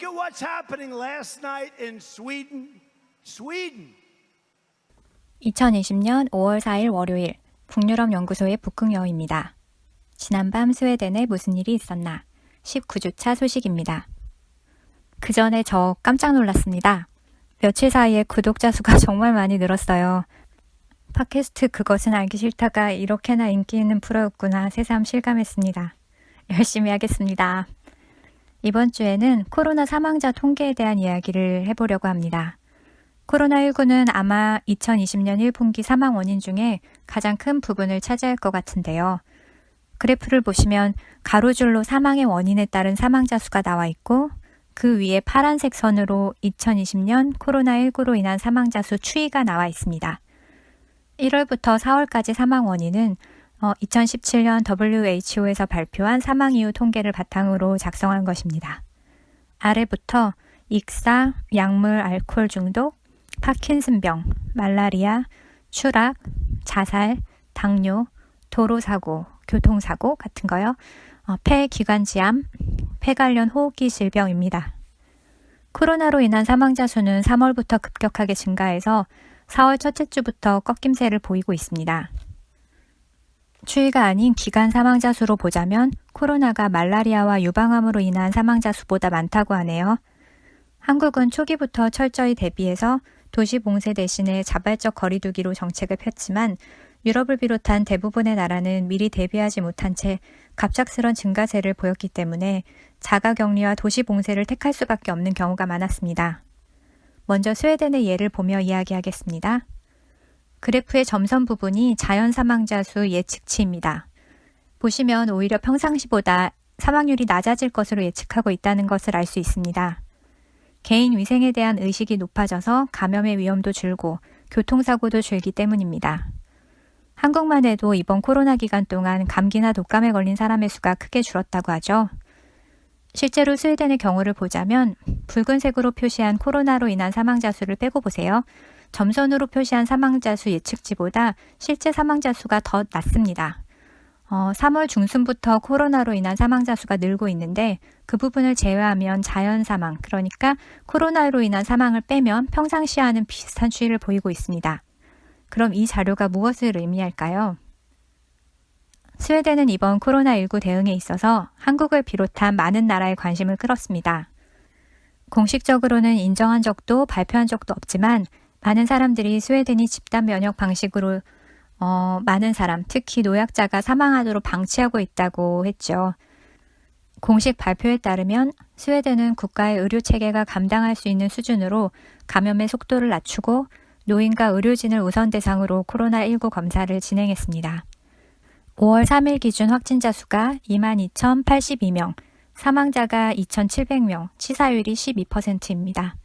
to what's happening last night in Sweden? Sweden. 2020년 5월 4일 월요일 북유럽 연구소의 북극여입니다. 지난밤 스웨덴에 무슨 일이 있었나? 19주차 소식입니다. 그 전에 저 깜짝 놀랐습니다. 며칠 사이에 구독자 수가 정말 많이 늘었어요. 팟캐스트 그것은 알기 싫다가 이렇게나 인기 있는 프로였구나 새삼 실감했습니다. 열심히 하겠습니다. 이번 주에는 코로나 사망자 통계에 대한 이야기를 해보려고 합니다. 코로나19는 아마 2020년 1분기 사망 원인 중에 가장 큰 부분을 차지할 것 같은데요. 그래프를 보시면 가로줄로 사망의 원인에 따른 사망자 수가 나와 있고 그 위에 파란색 선으로 2020년 코로나19로 인한 사망자 수 추이가 나와 있습니다. 1월부터 4월까지 사망 원인은 2017년 WHO에서 발표한 사망 이후 통계를 바탕으로 작성한 것입니다. 아래부터 익사, 약물, 알코올 중독, 파킨슨병, 말라리아, 추락, 자살, 당뇨, 도로사고, 교통사고 같은 거요. 폐기관지암, 폐 관련 호흡기 질병입니다. 코로나로 인한 사망자 수는 3월부터 급격하게 증가해서 4월 첫째 주부터 꺾임세를 보이고 있습니다. 추이가 아닌 기간 사망자 수로 보자면 코로나가 말라리아와 유방암으로 인한 사망자 수보다 많다고 하네요. 한국은 초기부터 철저히 대비해서 도시 봉쇄 대신에 자발적 거리두기로 정책을 폈지만 유럽을 비롯한 대부분의 나라는 미리 대비하지 못한 채 갑작스런 증가세를 보였기 때문에 자가격리와 도시 봉쇄를 택할 수밖에 없는 경우가 많았습니다. 먼저 스웨덴의 예를 보며 이야기하겠습니다. 그래프의 점선 부분이 자연 사망자 수 예측치입니다. 보시면 오히려 평상시보다 사망률이 낮아질 것으로 예측하고 있다는 것을 알 수 있습니다. 개인 위생에 대한 의식이 높아져서 감염의 위험도 줄고 교통사고도 줄기 때문입니다. 한국만 해도 이번 코로나 기간 동안 감기나 독감에 걸린 사람의 수가 크게 줄었다고 하죠. 실제로 스웨덴의 경우를 보자면 붉은색으로 표시한 코로나로 인한 사망자 수를 빼고 보세요. 점선으로 표시한 사망자 수 예측치보다 실제 사망자 수가 더 낮습니다. 3월 중순부터 코로나로 인한 사망자 수가 늘고 있는데 그 부분을 제외하면 자연 사망, 그러니까 코로나로 인한 사망을 빼면 평상시와는 비슷한 추이를 보이고 있습니다. 그럼 이 자료가 무엇을 의미할까요? 스웨덴은 이번 코로나19 대응에 있어서 한국을 비롯한 많은 나라의 관심을 끌었습니다. 공식적으로는 인정한 적도 발표한 적도 없지만 많은 사람들이 스웨덴이 집단 면역 방식으로 많은 사람, 특히 노약자가 사망하도록 방치하고 있다고 했죠. 공식 발표에 따르면 스웨덴은 국가의 의료 체계가 감당할 수 있는 수준으로 감염의 속도를 낮추고 노인과 의료진을 우선 대상으로 코로나19 검사를 진행했습니다. 5월 3일 기준 확진자 수가 22,082명, 사망자가 2,700명, 치사율이 12%입니다.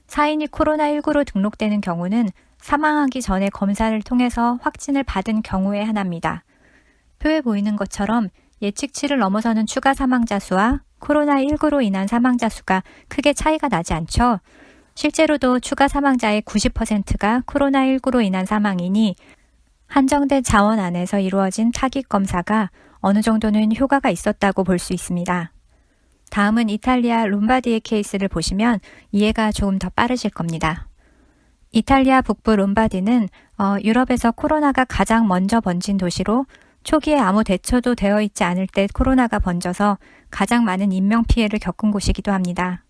사인이 코로나19로 등록되는 경우는 사망하기 전에 검사를 통해서 확진을 받은 경우에 하나입니다. 표에 보이는 것처럼 예측치를 넘어서는 추가 사망자 수와 코로나19로 인한 사망자 수가 크게 차이가 나지 않죠. 실제로도 추가 사망자의 90%가 코로나19로 인한 사망이니 한정된 자원 안에서 이루어진 타깃 검사가 어느 정도는 효과가 있었다고 볼 수 있습니다. 다음은 이탈리아 롬바디의 케이스를 보시면 이해가 조금 더 빠르실 겁니다. 이탈리아 북부 롬바디는 유럽에서 코로나가 가장 먼저 번진 도시로 초기에 아무 대처도 되어 있지 않을 때 코로나가 번져서 가장 많은 인명피해를 겪은 곳이기도 합니다.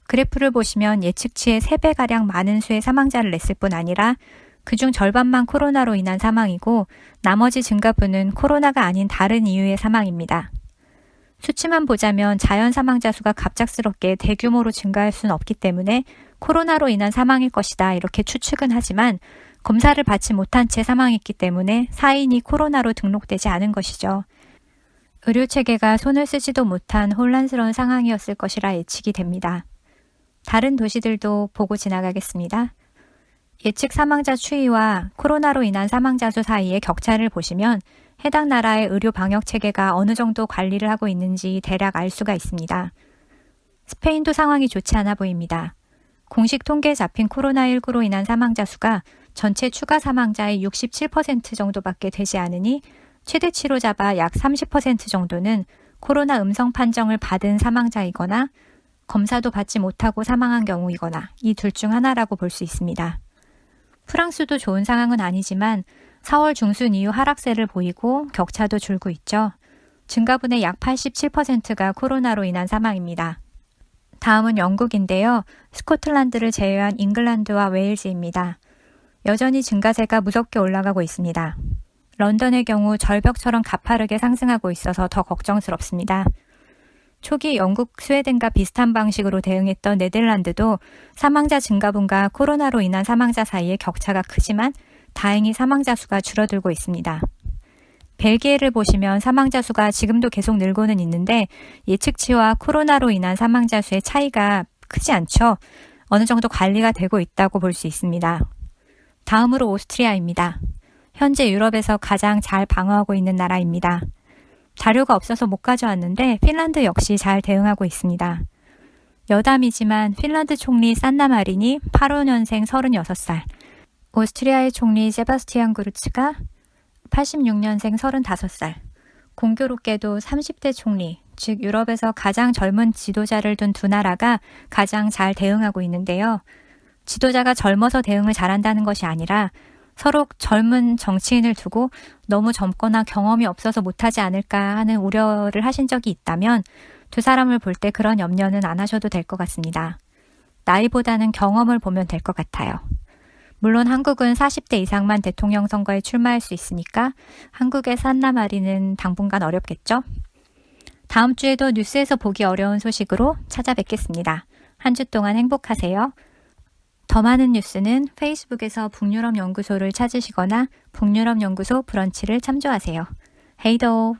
그래프를 보시면 예측치의 3배가량 많은 수의 사망자를 냈을 뿐 아니라 그중 절반만 코로나로 인한 사망이고 나머지 증가분은 코로나가 아닌 다른 이유의 사망입니다. 수치만 보자면 자연 사망자 수가 갑작스럽게 대규모로 증가할 수는 없기 때문에 코로나로 인한 사망일 것이다 이렇게 추측은 하지만 검사를 받지 못한 채 사망했기 때문에 사인이 코로나로 등록되지 않은 것이죠. 의료체계가 손을 쓰지도 못한 혼란스러운 상황이었을 것이라 예측이 됩니다. 다른 도시들도 보고 지나가겠습니다. 예측 사망자 추이와 코로나로 인한 사망자 수 사이의 격차를 보시면 해당 나라의 의료 방역 체계가 어느 정도 관리를 하고 있는지 대략 알 수가 있습니다. 스페인도 상황이 좋지 않아 보입니다. 공식 통계에 잡힌 코로나19로 인한 사망자 수가 전체 추가 사망자의 67% 정도밖에 되지 않으니 최대치로 잡아 약 30% 정도는 코로나 음성 판정을 받은 사망자이거나 검사도 받지 못하고 사망한 경우이거나 이 둘 중 하나라고 볼 수 있습니다. 프랑스도 좋은 상황은 아니지만 4월 중순 이후 하락세를 보이고 격차도 줄고 있죠. 증가분의 약 87%가 코로나로 인한 사망입니다. 다음은 영국인데요. 스코틀랜드를 제외한 잉글랜드와 웨일즈입니다. 여전히 증가세가 무섭게 올라가고 있습니다. 런던의 경우 절벽처럼 가파르게 상승하고 있어서 더 걱정스럽습니다. 초기 영국, 스웨덴과 비슷한 방식으로 대응했던 네덜란드도 사망자 증가분과 코로나로 인한 사망자 사이의 격차가 크지만 다행히 사망자 수가 줄어들고 있습니다. 벨기에를 보시면 사망자 수가 지금도 계속 늘고는 있는데 예측치와 코로나로 인한 사망자 수의 차이가 크지 않죠. 어느 정도 관리가 되고 있다고 볼 수 있습니다. 다음으로 오스트리아입니다. 현재 유럽에서 가장 잘 방어하고 있는 나라입니다. 자료가 없어서 못 가져왔는데 핀란드 역시 잘 대응하고 있습니다. 여담이지만 핀란드 총리 산나 마린이 85년생 36살, 오스트리아의 총리 세바스티안 구르츠가 86년생 35살, 공교롭게도 30대 총리, 즉 유럽에서 가장 젊은 지도자를 둔 두 나라가 가장 잘 대응하고 있는데요. 지도자가 젊어서 대응을 잘한다는 것이 아니라 서로 젊은 정치인을 두고 너무 젊거나 경험이 없어서 못하지 않을까 하는 우려를 하신 적이 있다면 두 사람을 볼 때 그런 염려는 안 하셔도 될 것 같습니다. 나이보다는 경험을 보면 될 것 같아요. 물론 한국은 40대 이상만 대통령 선거에 출마할 수 있으니까 한국의 산나 마린은 당분간 어렵겠죠? 다음 주에도 뉴스에서 보기 어려운 소식으로 찾아뵙겠습니다. 한 주 동안 행복하세요. 더 많은 뉴스는 페이스북에서 북유럽 연구소를 찾으시거나 북유럽 연구소 브런치를 참조하세요. 헤이도!